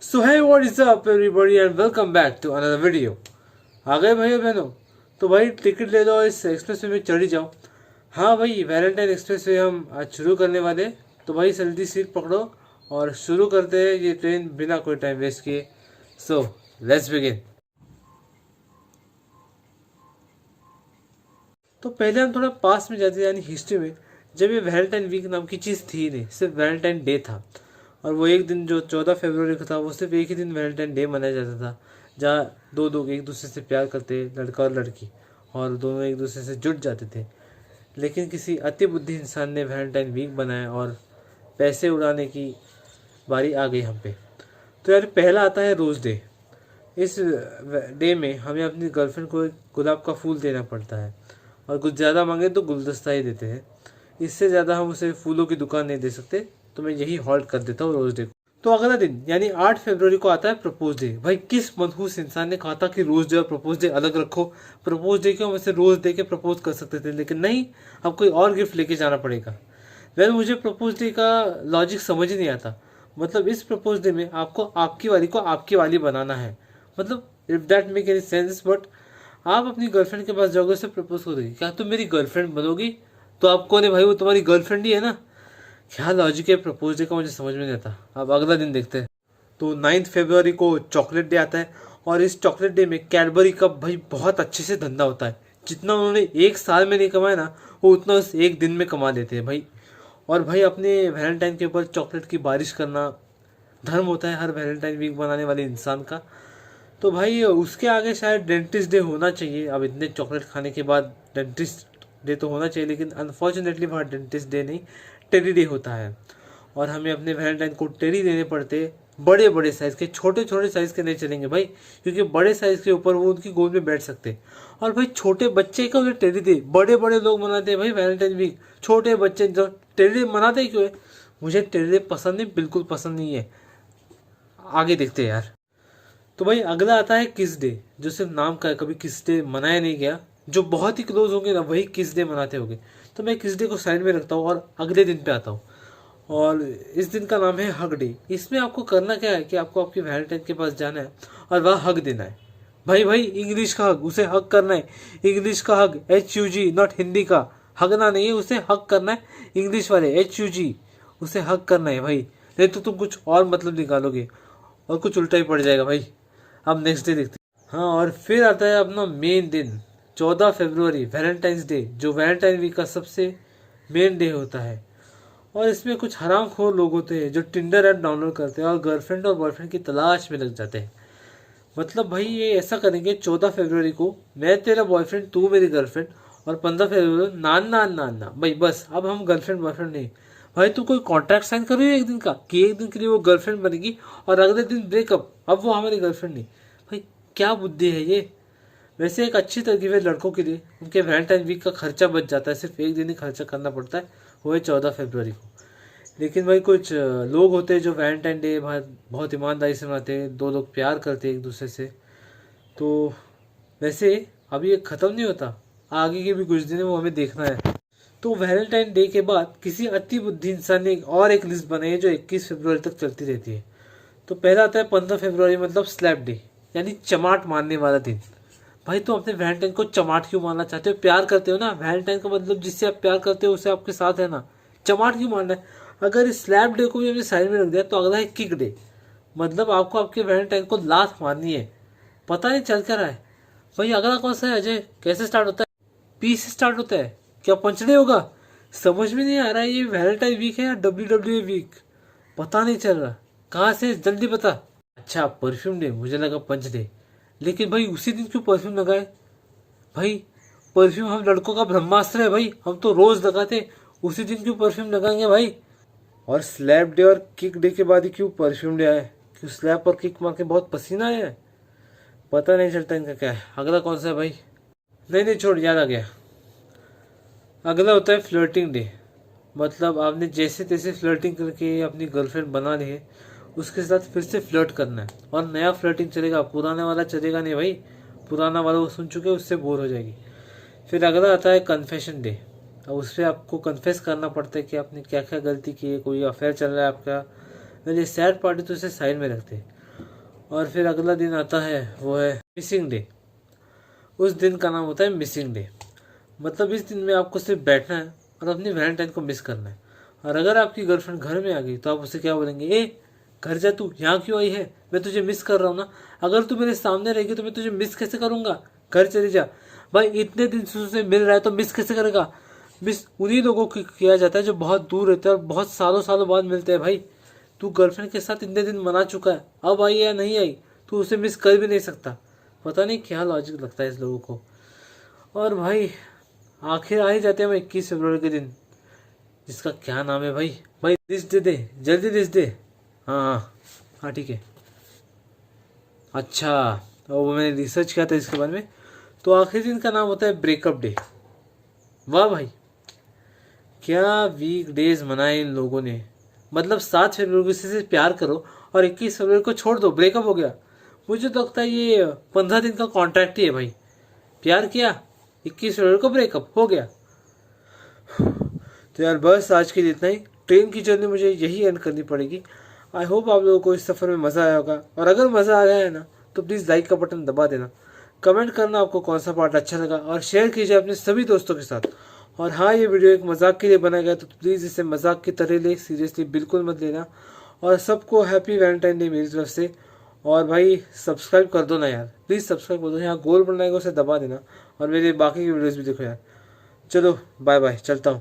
So hey what is up everybody and welcome back to another video. आ गए भाई बहनों, तो भाई टिकट ले लो, इस एक्सप्रेस वे में चढ़ ही जाओ। हाँ भाई, वैलेंटाइन एक्सप्रेस वे हम आज शुरू करने वाले, तो भाई जल्दी सीट पकड़ो और शुरू करते हैं ये ट्रेन बिना कोई टाइम वेस्ट किए। So let's begin. तो पहले हम थोड़ा पास में जाते हैं, यानी हिस्ट्री में, जब ये वैलेंटाइन वीक नाम की चीज़ थी नहीं, सिर्फ वैलेंटाइन डे था। और वो एक दिन जो 14 फरवरी को था, वो सिर्फ एक ही दिन वैलेंटाइन डे मनाया जाता था, जहाँ दो लोग एक दूसरे से प्यार करते, लड़का और लड़की, और दोनों एक दूसरे से जुट जाते थे। लेकिन किसी अति बुद्धि इंसान ने वैलेंटाइन वीक बनाया और पैसे उड़ाने की बारी आ गई हम पे। तो यार पहला आता है रोज़ डे। इस डे में हमें अपनी गर्लफ्रेंड को एक गुलाब का फूल देना पड़ता है, और कुछ ज़्यादा मांगे तो गुलदस्ता ही देते हैं। इससे ज़्यादा हम उसे फूलों की दुकान नहीं दे सकते, तो मैं यही हॉल्ट कर देता हूँ रोज़ डे को। तो अगला दिन यानी 8 फरवरी को आता है प्रपोज डे। भाई किस मनहूस इंसान ने कहा था कि रोज़ डे और प्रपोज डे अलग रखो। प्रपोज डे को हम इसे रोज़ डे के प्रपोज कर सकते थे, लेकिन नहीं, अब कोई और गिफ्ट लेके जाना पड़ेगा। वेल मुझे प्रपोज डे का लॉजिक समझ ही नहीं आता। मतलब इस प्रपोज डे में आपको आपकी वाली को आपकी वाली बनाना है। मतलब if that make any sense, but आप अपनी गर्लफ्रेंड के पास जाओगे, उसे प्रपोज करोगे, क्या तुम मेरी गर्लफ्रेंड बनोगी? तो आप कौन है भाई? वो तुम्हारी गर्लफ्रेंड ही है ना। क्या लॉजिक है प्रपोज डे का, मुझे समझ में नहीं आता। अब अगला दिन देखते हैं। तो 9 फरवरी को चॉकलेट डे आता है, और इस चॉकलेट डे में कैडबरी का भाई बहुत अच्छे से धंधा होता है। जितना उन्होंने एक साल में नहीं कमाया ना, वो उतना उस एक दिन में कमा लेते हैं भाई। और भाई अपने वैलेंटाइन के ऊपर चॉकलेट की बारिश करना धर्म होता है हर वैलेंटाइन वीक बनाने वाले इंसान का। तो भाई उसके आगे शायद डेंटिस्ट डे होना चाहिए। अब इतने चॉकलेट खाने के बाद डेंटिस्ट डे तो होना चाहिए, लेकिन अनफॉर्चुनेटली वहाँ डेंटिस्ट डे नहीं, टेडी डे होता है। और हमें अपने वैलेंटाइन को टेडी देने पड़ते, बड़े बड़े साइज़ के। छोटे छोटे साइज़ के नहीं चलेंगे भाई, क्योंकि बड़े साइज़ के ऊपर वो उनकी गोद में बैठ सकते। और भाई छोटे बच्चे का उन्हें टेडी दे। बड़े बड़े लोग मनाते हैं भाई वैलेंटाइन वीक, छोटे बच्चे जो टेडी मनाते क्यों है? मुझे टेडी पसंद नहीं, बिल्कुल पसंद नहीं है। आगे देखते हैं यार। तो भाई अगला आता है किस डे, जो सिर्फ नाम का है, कभी किस डे मनाया नहीं गया। जो बहुत ही क्लोज होंगे ना, वही किस डे मनाते होंगे। तो मैं किस डे को साइड में रखता हूँ और अगले दिन पे आता हूँ। और इस दिन का नाम है हग डे। इसमें आपको करना क्या है कि आपको आपकी वैलेंटाइन के पास जाना है और वह हग देना है। भाई भाई इंग्लिश का हग, उसे हग करना है। इंग्लिश का हग HUG, नॉट हिंदी का। हगना नहीं है, उसे हग करना है। इंग्लिश वाले HUG, उसे हग करना है भाई। नहीं तो तुम कुछ और मतलब निकालोगे और कुछ उल्टा ही पड़ जाएगा भाई। अब नेक्स्ट डे देखते हैं। हाँ, और फिर आता है अपना मेन दिन 14 फरवरी, वैलेंटाइंस डे, जो वैलेंटाइन वीक का सबसे मेन डे होता है। और इसमें कुछ हरामखोर लोग होते हैं जो टिंडर ऐप डाउनलोड करते हैं और गर्लफ्रेंड और बॉयफ्रेंड की तलाश में लग जाते हैं। मतलब भाई ये ऐसा करेंगे, 14 फरवरी को मैं तेरा बॉयफ्रेंड, तू मेरी गर्लफ्रेंड, और 15 फरवरी को नान नान नान ना भाई, बस अब हम गर्लफ्रेंड बॉयफ्रेंड नहीं। भाई तू कोई कॉन्ट्रैक्ट साइन करो एक दिन का, कि एक दिन के लिए वो गर्लफ्रेंड बनेगी और अगले दिन ब्रेकअप, अब वो हमारी गर्लफ्रेंड नहीं। भाई क्या बुद्धि है ये? वैसे एक अच्छी तरकीब है लड़कों के लिए, उनके वैलेंटाइन वीक का खर्चा बच जाता है, सिर्फ एक दिन ही खर्चा करना पड़ता है, वो है 14 फरवरी को। लेकिन भाई कुछ लोग होते हैं जो वैलेंटाइन डे बहुत ईमानदारी से मनाते हैं, दो लोग प्यार करते हैं एक दूसरे से। तो वैसे अभी ये ख़त्म नहीं होता, आगे के भी कुछ दिन है, वो हमें देखना है। तो वैलेंटाइन डे के बाद किसी अति बुद्धि इंसान ने एक लिस्ट बनाई है, जो 21 फरवरी तक चलती रहती है। तो पहला आता है 15 फरवरी, मतलब स्लैप डे, यानी चमाट मारने वाला दिन। भाई तुम अपने वैलेंटाइन को चमाट क्यों मारना चाहते हो? प्यार करते हो ना, वैलेंटाइन का मतलब जिससे आप प्यार करते हो उसे आपके साथ है ना, चमाट क्यों मारना है? अगर इस स्लैप डे को भी हमने साइड में रख दिया, तो अगला है किक डे। मतलब आपको आपके वैलेंटाइन को लात मारनी है। पता नहीं चल क्या रहा है भाई। अगला कौन सा है अजय? कैसे स्टार्ट होता है? पी से स्टार्ट होता है क्या? पंचडे होगा? समझ में नहीं आ रहा है, ये वैलेंटाइन वीक है या WWE वीक, पता नहीं चल रहा। कहाँ से, जल्दी बता। अच्छा परफ्यूम डे, मुझे लगा पंच डे। लेकिन भाई उसी दिन क्यों परफ्यूम लगाए? भाई परफ्यूम हम लड़कों का ब्रह्मास्त्र है भाई, हम तो रोज लगाते, उसी दिन क्यों परफ्यूम लगाएंगे भाई? और स्लैप डे और किक डे के बाद ही क्यों परफ्यूम डे आए? क्यों स्लैप और किक मार के बहुत पसीना आया है? पता नहीं चलता इनका क्या है। अगला कौन सा है भाई? नहीं नहीं छोड़, याद आ गया। अगला होता है फ्लर्टिंग डे। मतलब आपने जैसे तैसे फ्लर्टिंग करके अपनी गर्लफ्रेंड बना ली है, उसके साथ फिर से फ्लर्ट करना है, और नया फ्लर्टिंग चलेगा, पुराना वाला चलेगा नहीं भाई। पुराना वाला वो सुन चुके, उससे बोर हो जाएगी। फिर अगला आता है कन्फेशन डे। अब उस पर आपको कन्फेस करना पड़ता है कि आपने क्या क्या गलती की है, कोई अफेयर चल रहा है आपका। वैसे सैड पार्टी तो उसे साइड में रखते हैं, और फिर अगला दिन आता है, वो है मिसिंग डे। उस दिन का नाम होता है मिसिंग डे। मतलब इस दिन में आपको सिर्फ बैठना है और अपनी वैलेंटाइन को मिस करना है। और अगर आपकी गर्लफ्रेंड घर में आ गई तो आप उसे क्या बोलेंगे, ए घर जा, तू यहाँ क्यों आई है, मैं तुझे मिस कर रहा हूँ ना। अगर तू मेरे सामने रहेगी तो मैं तुझे मिस कैसे करूँगा, घर चली जा। भाई इतने दिन से उसे मिल रहा है तो मिस कैसे करेगा। मिस उन्हीं लोगों को किया जाता है जो बहुत दूर रहते हैं और बहुत सालों सालों बाद मिलते हैं। भाई तू गर्लफ्रेंड के साथ इतने दिन मना चुका है, अब आई या नहीं आई, तू उसे मिस कर भी नहीं सकता। पता नहीं क्या लॉजिक लगता है इस लोगों को। और भाई आखिर आ ही जाते हैं 21 फरवरी के दिन, जिसका क्या नाम है भाई। भाई लिस्ट दे दे, जल्दी लिस्ट दे। हाँ हाँ हाँ ठीक है। अच्छा, वो मैंने रिसर्च किया था इसके बारे में। तो आखिरी दिन का नाम होता है ब्रेकअप डे। वाह भाई, क्या वीक डेज मनाए इन लोगों ने। मतलब 7 फरवरी को किसी से प्यार करो और 21 फरवरी को छोड़ दो, ब्रेकअप हो गया। मुझे तो लगता है ये 15 दिन का कॉन्ट्रैक्ट ही है भाई। प्यार किया, 21 फरवरी को ब्रेकअप हो गया। तो यार बस आज के लिए इतना ही। ट्रेन की जर्नी मुझे यही एंड करनी पड़ेगी। आई होप आप लोगों को इस सफ़र में मज़ा आया होगा, और अगर मज़ा आया है ना तो प्लीज़ लाइक का बटन दबा देना। कमेंट करना आपको कौन सा पार्ट अच्छा लगा, और शेयर कीजिए अपने सभी दोस्तों के साथ। और हाँ, ये वीडियो एक मजाक के लिए बनाया गया, तो प्लीज़ इसे मजाक की तरह ले, सीरियसली बिल्कुल मत लेना। और सबको हैप्पी वैलेंटाइन डे मेरी तरफ से। और भाई सब्सक्राइब कर दो ना यार, प्लीज़ सब्सक्राइब कर दो। यहाँ गोल बनाएगा उसे दबा देना, और मेरे बाकी की वीडियोज़ भी देखो यार। चलो बाय बाय, चलता हूँ।